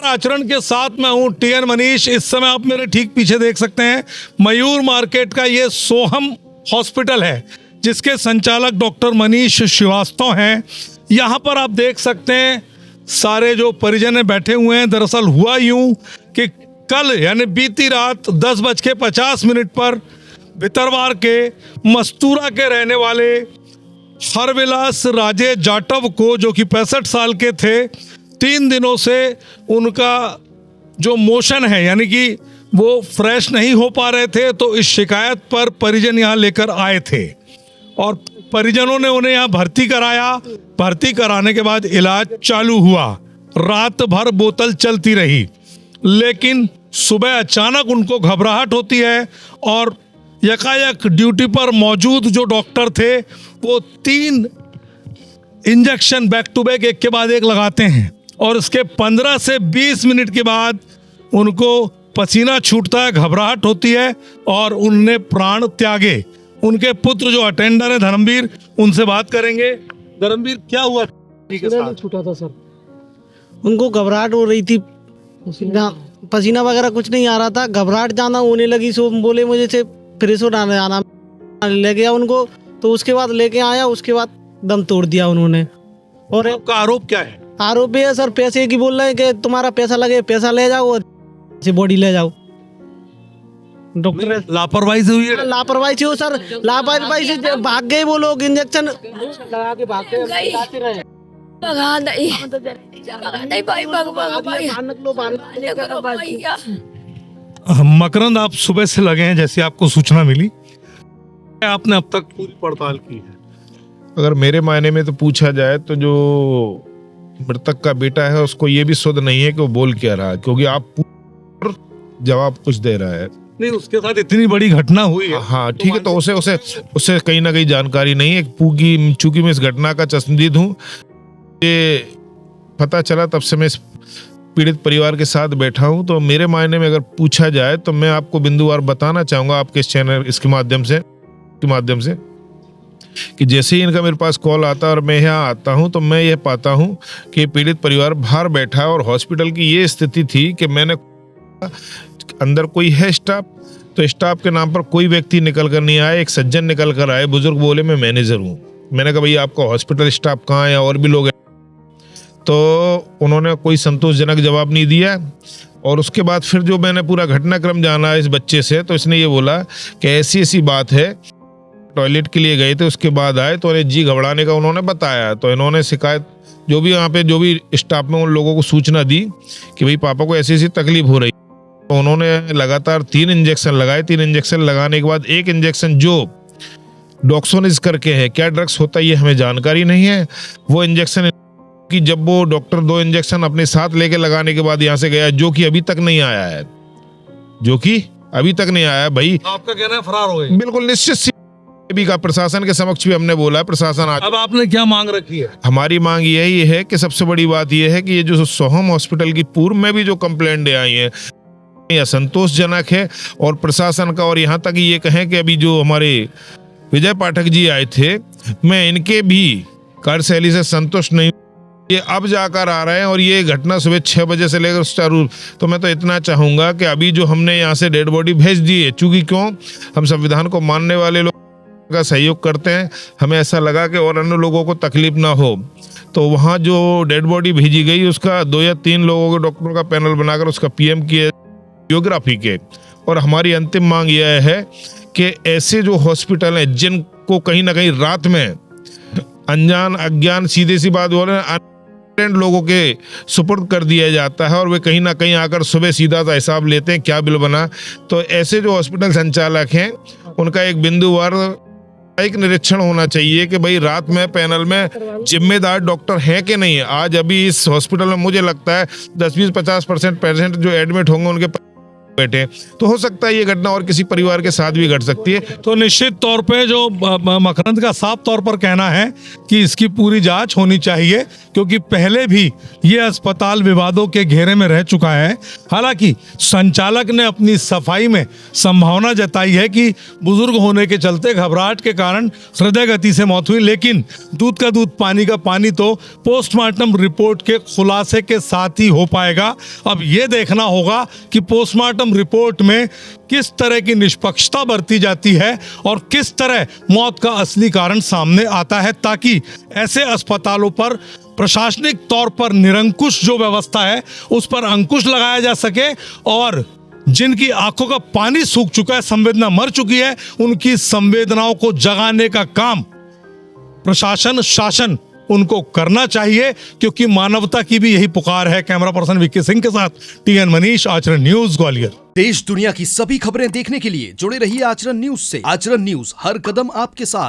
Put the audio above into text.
आचरण के साथ मैं हूं टीएन मनीष। इस समय आप मेरे ठीक पीछे देख सकते हैं मयूर मार्केट का ये सोहम हॉस्पिटल है, जिसके संचालक डॉक्टर मनीष श्रीवास्तव हैं। यहाँ पर आप देख सकते हैं सारे जो परिजन बैठे हुए हैं। दरअसल हुआ यूं कि कल यानी बीती रात 10:50 पर भितरवार के मस्तूरा के रहने वाले हरविलास राजे जाटव को, जो कि 65 साल के थे, 3 दिनों से उनका जो मोशन है यानी कि वो फ्रेश नहीं हो पा रहे थे, तो इस शिकायत पर परिजन यहाँ लेकर आए थे और परिजनों ने उन्हें यहाँ भर्ती कराया। भर्ती कराने के बाद इलाज चालू हुआ। रात भर बोतल चलती रही, लेकिन सुबह अचानक उनको घबराहट होती है और यकायक ड्यूटी पर मौजूद जो डॉक्टर थे वो 3 इंजेक्शन बैक टू बैक एक के बाद एक लगाते हैं और इसके 15 से 20 मिनट के बाद उनको पसीना छूटता है, घबराहट होती है और उनने प्राण त्यागे। उनके पुत्र जो अटेंडर है धर्मवीर, उनसे बात करेंगे। धर्मवीर, क्या हुआ? छूटा था सर, उनको घबराहट हो रही थी, पसीना वगैरह कुछ नहीं आ रहा था, घबराहट ज्यादा होने लगी। सो बोले मुझे से फ्रेश हो आना, ले गया उनको, तो उसके बाद लेके आया, उसके बाद दम तोड़ दिया उन्होंने। और आपका आरोप क्या है? आरोप है सर पैसे की, बोल रहे हैं कि तुम्हारा पैसा लगे, पैसा ले जाओ और बॉडी ले जाओ। डॉक्टर लापरवाही से हुई है? लापरवाही से हो सर, लापरवाही से भाग गए वो लोग, इंजेक्शन लगा के भाग गए। मकरंद, आप सुबह से लगे हैं, जैसे आपको सूचना मिली, आपने अब तक पूरी पड़ताल की है? अगर मेरे मायने में तो पूछा जाए तो जो मृतक का बेटा है उसको ये भी सुध नहीं है कि वो बोल क्या रहा है, क्योंकि आप जवाब कुछ दे रहा है। नहीं, उसके साथ इतनी बड़ी घटना हुई है। हाँ ठीक है, तो उसे कहीं ना कहीं जानकारी नहीं है। चूंकि मैं इस घटना का चश्मदीद हूँ, ये पता चला तब से मैं इस पीड़ित परिवार के साथ बैठा हूँ। तो मेरे मायने में अगर पूछा जाए तो मैं आपको बिंदुवार बताना चाहूँगा आपके इस चैनल इसके माध्यम से कि जैसे ही इनका मेरे पास कॉल आता है और मैं यहाँ आता हूँ तो मैं यह पाता हूँ कि पीड़ित परिवार बाहर बैठा है और हॉस्पिटल की ये स्थिति थी कि मैंने अंदर कोई है स्टाफ, तो स्टाफ के नाम पर कोई व्यक्ति निकल कर नहीं आया। एक सज्जन निकल कर आए, बुजुर्ग बोले मैं मैनेजर हूँ। मैंने कहा भैया आपका हॉस्पिटल स्टाफ कहाँ है और भी लोग हैं? तो उन्होंने कोई संतोषजनक जवाब नहीं दिया। और उसके बाद फिर जो मैंने पूरा घटनाक्रम जाना इस बच्चे से, तो इसने ये बोला कि ऐसी ऐसी बात है, टॉयलेट के लिए गए थे, उसके बाद आए तो उन्हें जी घबराने का उन्होंने बताया। तो इन्होंने शिकायत जो भी यहाँ पे जो भी स्टाफ में उन लोगों को सूचना दी कि भाई पापा को ऐसी ऐसी तकलीफ हो रही। तो उन्होंने लगातार 3 इंजेक्शन लगाए। 3 इंजेक्शन लगाने के बाद एक इंजेक्शन जो डॉक्सोनिज करके है, क्या ड्रग्स होता है ये हमें जानकारी नहीं है, वो इंजेक्शन कि जब वो डॉक्टर 2 इंजेक्शन अपने साथ लेके लगाने के बाद यहाँ से गया, जो कि अभी तक नहीं आया है, भाई। आपका कहना है फरार हो गए? बिल्कुल निश्चित भी का प्रशासन के समक्ष भी हमने बोला, प्रशासन अब आपने क्या मांग रखी है? हमारी मांग यही है कि सबसे बड़ी बात यह है कि ये जो सोहम हॉस्पिटल की पूर्व में भी जो कंप्लेंट आई है ये असंतोषजनक है। और प्रशासन का, और यहाँ तक ये कहें कि अभी जो हमारे विजय पाठक जी आए थे, मैं इनके भी कार्यशैली से संतुष्ट नहीं। ये अब जाकर आ रहे हैं और ये घटना सुबह 6 बजे से लेकर सुचारू। तो मैं तो इतना चाहूंगा कि अभी जो हमने यहाँ से डेड बॉडी भेज दी है, चूंकि क्यों हम संविधान को मानने वाले लोग का सहयोग करते हैं, हमें ऐसा लगा कि और अन्य लोगों को तकलीफ ना हो, तो वहाँ जो डेड बॉडी भेजी गई उसका 2 या 3 लोगों के डॉक्टरों का पैनल बनाकर उसका पीएम किए जियोग्राफी के। और हमारी अंतिम मांग यह है कि ऐसे जो हॉस्पिटल हैं जिनको कहीं ना कहीं रात में अनजान अज्ञान सीधे सी बात बोले लोगों के सुपुर्द कर दिया जाता है और वे कहीं ना कहीं आकर सुबह सीधा सा हिसाब लेते हैं क्या बिल बना, तो ऐसे जो हॉस्पिटल संचालक हैं उनका एक बिंदुवार एक निरीक्षण होना चाहिए कि भाई रात में पैनल में जिम्मेदार डॉक्टर है कि नहीं। आज अभी इस हॉस्पिटल में मुझे लगता है 10-20-50% पेशेंट जो एडमिट होंगे उनके बैठे, तो हो सकता है ये घटना और किसी परिवार के साथ भी घट सकती है। तो निश्चित तौर पे जो मकरंद का साफ तौर पर कहना है कि इसकी पूरी जांच होनी चाहिए, क्योंकि पहले भी ये अस्पताल विवादों के घेरे में रह चुका है। हालांकि संचालक ने अपनी सफाई में संभावना जताई है कि बुजुर्ग होने के चलते घबराहट के कारण हृदय गति से मौत हुई, लेकिन दूध का दूध पानी का पानी तो पोस्टमार्टम रिपोर्ट के खुलासे के साथ ही हो पाएगा। अब ये देखना होगा कि पोस्टमार्टम रिपोर्ट में किस तरह की निष्पक्षता बरती जाती है और किस तरह मौत का असली कारण सामने आता है, ताकि ऐसे अस्पतालों पर प्रशासनिक तौर पर निरंकुश जो व्यवस्था है उस पर अंकुश लगाया जा सके और जिनकी आंखों का पानी सूख चुका है, संवेदना मर चुकी है, उनकी संवेदनाओं को जगाने का काम प्रशासन शासन उनको करना चाहिए, क्योंकि मानवता की भी यही पुकार है। कैमरा पर्सन विक्की सिंह के साथ टीएन मनीष, आचरण न्यूज, ग्वालियर। देश दुनिया की सभी खबरें देखने के लिए जुड़े रहिए आचरण न्यूज से। आचरण न्यूज, हर कदम आपके साथ।